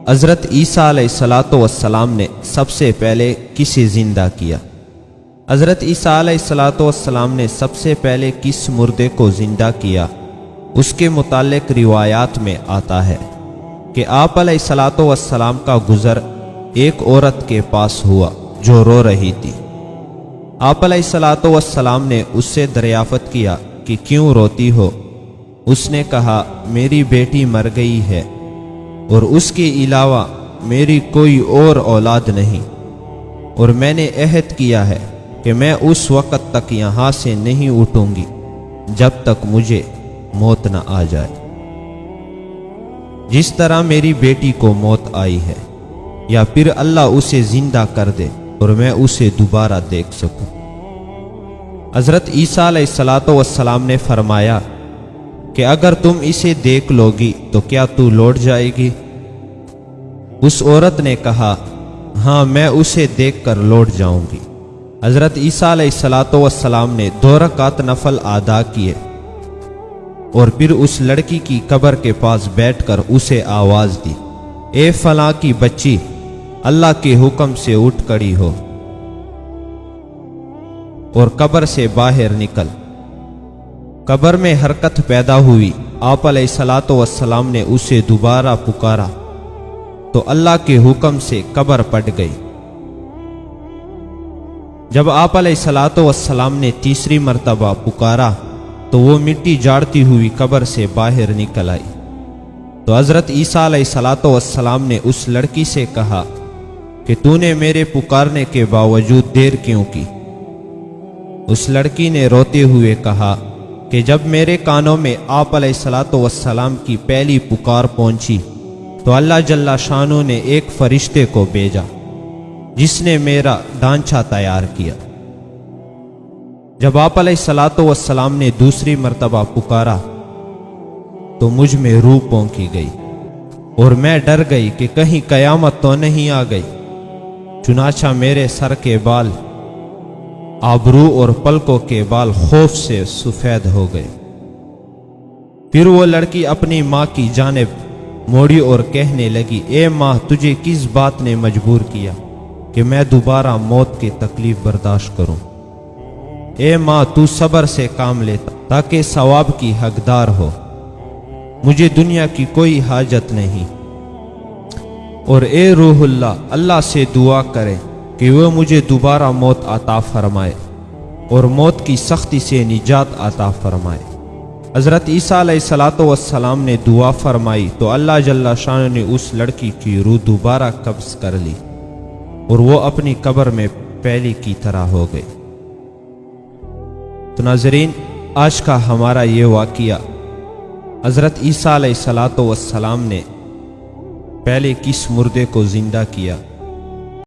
حضرت عیسیٰ علیہ السلام نے سب سے پہلے کسے زندہ کیا؟ حضرت عیسیٰ علیہ السلام نے سب سے پہلے کس مردے کو زندہ کیا؟ اس کے متعلق روایات میں آتا ہے کہ آپ علیہ السلام کا گزر ایک عورت کے پاس ہوا جو رو رہی تھی۔ آپ علیہ السلام نے اس سے دریافت کیا کہ کیوں روتی ہو؟ اس نے کہا میری بیٹی مر گئی ہے اور اس کے علاوہ میری کوئی اور اولاد نہیں، اور میں نے عہد کیا ہے کہ میں اس وقت تک یہاں سے نہیں اٹھوں گی جب تک مجھے موت نہ آ جائے، جس طرح میری بیٹی کو موت آئی ہے، یا پھر اللہ اسے زندہ کر دے اور میں اسے دوبارہ دیکھ سکوں۔ حضرت عیسیٰ علیہ السلام نے فرمایا کہ اگر تم اسے دیکھ لو گی تو کیا تو لوٹ جائے گی؟ اس عورت نے کہا ہاں، میں اسے دیکھ کر لوٹ جاؤں گی۔ حضرت عیسیٰ علیہ السلام نے 2 رکعت نفل ادا کیے اور پھر اس لڑکی کی قبر کے پاس بیٹھ کر اسے آواز دی، اے فلاں کی بچی، اللہ کے حکم سے اٹھ کھڑی ہو اور قبر سے باہر نکل۔ قبر میں حرکت پیدا ہوئی۔ آپ علیہ السلام نے اسے دوبارہ پکارا تو اللہ کے حکم سے قبر پٹ گئی۔ جب آپ علیہ السلام نے تیسری مرتبہ پکارا تو وہ مٹی جاڑتی ہوئی قبر سے باہر نکل آئی۔ تو حضرت عیسیٰ علیہ السلام نے اس لڑکی سے کہا کہ تو نے میرے پکارنے کے باوجود دیر کیوں کی؟ اس لڑکی نے روتے ہوئے کہا کہ جب میرے کانوں میں آپ علیہ السلام کی پہلی پکار پہنچی تو اللہ جل شانہ نے ایک فرشتے کو بھیجا جس نے میرا ڈھانچہ تیار کیا۔ جب آپ علیہ السلام نے دوسری مرتبہ پکارا تو مجھ میں روح پونکی گئی اور میں ڈر گئی کہ کہیں قیامت تو نہیں آ گئی، چنانچہ میرے سر کے بال، آبرو اور پلکوں کے بال خوف سے سفید ہو گئے۔ پھر وہ لڑکی اپنی ماں کی جانب موڑی اور کہنے لگی، اے ماں، تجھے کس بات نے مجبور کیا کہ میں دوبارہ موت کی تکلیف برداشت کروں؟ اے ماں، تو صبر سے کام لیتا تاکہ ثواب کی حقدار ہو، مجھے دنیا کی کوئی حاجت نہیں۔ اور اے روح اللہ، اللہ سے دعا کرے کہ وہ مجھے دوبارہ موت عطا فرمائے اور موت کی سختی سے نجات عطا فرمائے۔ حضرت عیسیٰ علیہ السلام نے دعا فرمائی تو اللہ جل شانہ نے اس لڑکی کی روح دوبارہ قبض کر لی اور وہ اپنی قبر میں پہلی کی طرح ہو گئی۔ تو ناظرین، آج کا ہمارا یہ واقعہ حضرت عیسیٰ علیہ السلام نے پہلے کس مردے کو زندہ کیا